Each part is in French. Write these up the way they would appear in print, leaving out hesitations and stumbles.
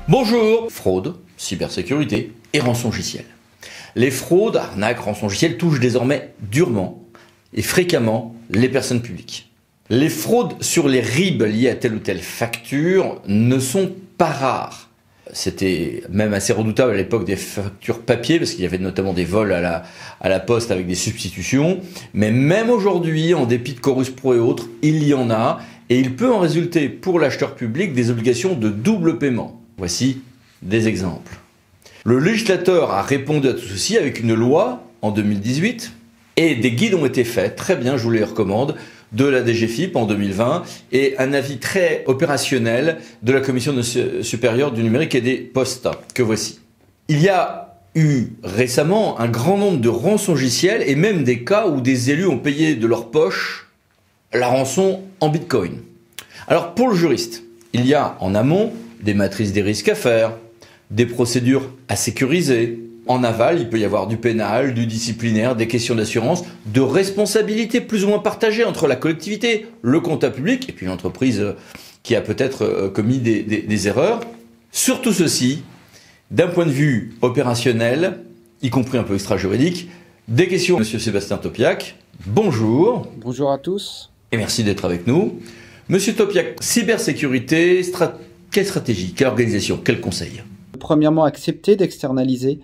Bonjour. Fraude, cybersécurité et rançongiciel. Les fraudes, arnaques, rançongiciel touchent désormais durement et fréquemment les personnes publiques. Les fraudes sur les RIB liées à telle ou telle facture ne sont pas rares. C'était même assez redoutable à l'époque des factures papier, parce qu'il y avait notamment des vols à la poste avec des substitutions. Mais même aujourd'hui, en dépit de Chorus Pro et autres, il y en a, et il peut en résulter pour l'acheteur public des obligations de double paiement. Voici des exemples. Le législateur a répondu à tout ceci avec une loi en 2018, et des guides ont été faits, très bien, je vous les recommande, de la DGFiP en 2020 et un avis très opérationnel de la Commission supérieure du numérique et des postes, que voici. Il y a eu récemment un grand nombre de rançongiciels et même des cas où des élus ont payé de leur poche la rançon en bitcoin. Alors pour le juriste, il y a en amont des matrices des risques à faire, des procédures à sécuriser. En aval, il peut y avoir du pénal, du disciplinaire, des questions d'assurance, de responsabilité plus ou moins partagée entre la collectivité, le comptable public et puis l'entreprise qui a peut-être commis des erreurs. Sur tout ceci, d'un point de vue opérationnel, y compris un peu extra-juridique, des questions. Monsieur Sébastien Topiak, bonjour. Bonjour à tous. Et merci d'être avec nous. Monsieur Topiak, cybersécurité, quelle stratégie, quelle organisation, quel conseil? Premièrement, accepter d'externaliser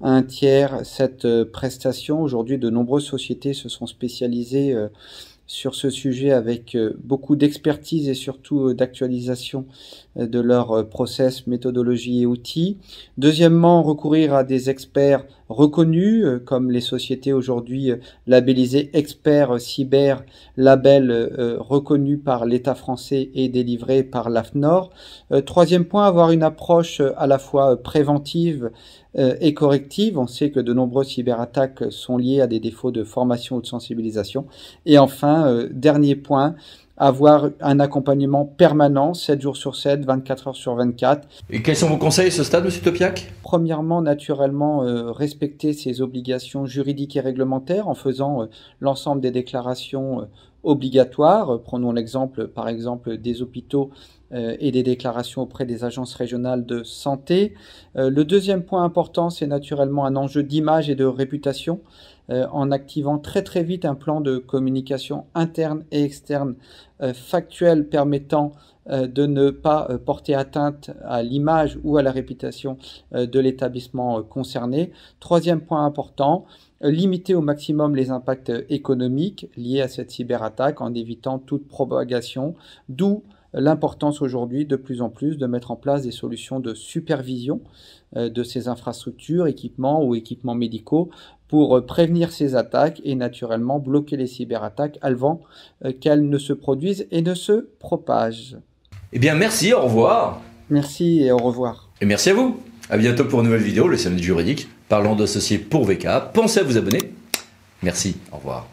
à un tiers cette prestation. Aujourd'hui, de nombreuses sociétés se sont spécialisées sur ce sujet avec beaucoup d'expertise et surtout d'actualisation de leurs process, méthodologies et outils. Deuxièmement, recourir à des experts reconnus, comme les sociétés aujourd'hui labellisées experts cyber, label reconnu par l'État français et délivré par l'AFNOR. Troisième point, avoir une approche à la fois préventive et corrective. On sait que de nombreuses cyberattaques sont liées à des défauts de formation ou de sensibilisation. Et enfin, dernier point, avoir un accompagnement permanent, 7 jours sur 7, 24 heures sur 24. Et quels sont vos conseils à ce stade, monsieur Topiak? Premièrement, naturellement, respecter ses obligations juridiques et réglementaires en faisant l'ensemble des déclarations obligatoires. Prenons l'exemple, par exemple, des hôpitaux et des déclarations auprès des agences régionales de santé. Le deuxième point important, c'est naturellement un enjeu d'image et de réputation, en activant très très vite un plan de communication interne et externe factuel permettant de ne pas porter atteinte à l'image ou à la réputation de l'établissement concerné. Troisième point important, limiter au maximum les impacts économiques liés à cette cyberattaque en évitant toute propagation, d'où l'importance aujourd'hui de plus en plus de mettre en place des solutions de supervision de ces infrastructures, équipements ou équipements médicaux pour prévenir ces attaques et naturellement bloquer les cyberattaques avant qu'elles ne se produisent et ne se propagent. Eh bien merci, au revoir. Merci et au revoir. Et merci à vous. À bientôt pour une nouvelle vidéo, le samedi juridique, parlant d'associés pour VK. Pensez à vous abonner. Merci, au revoir.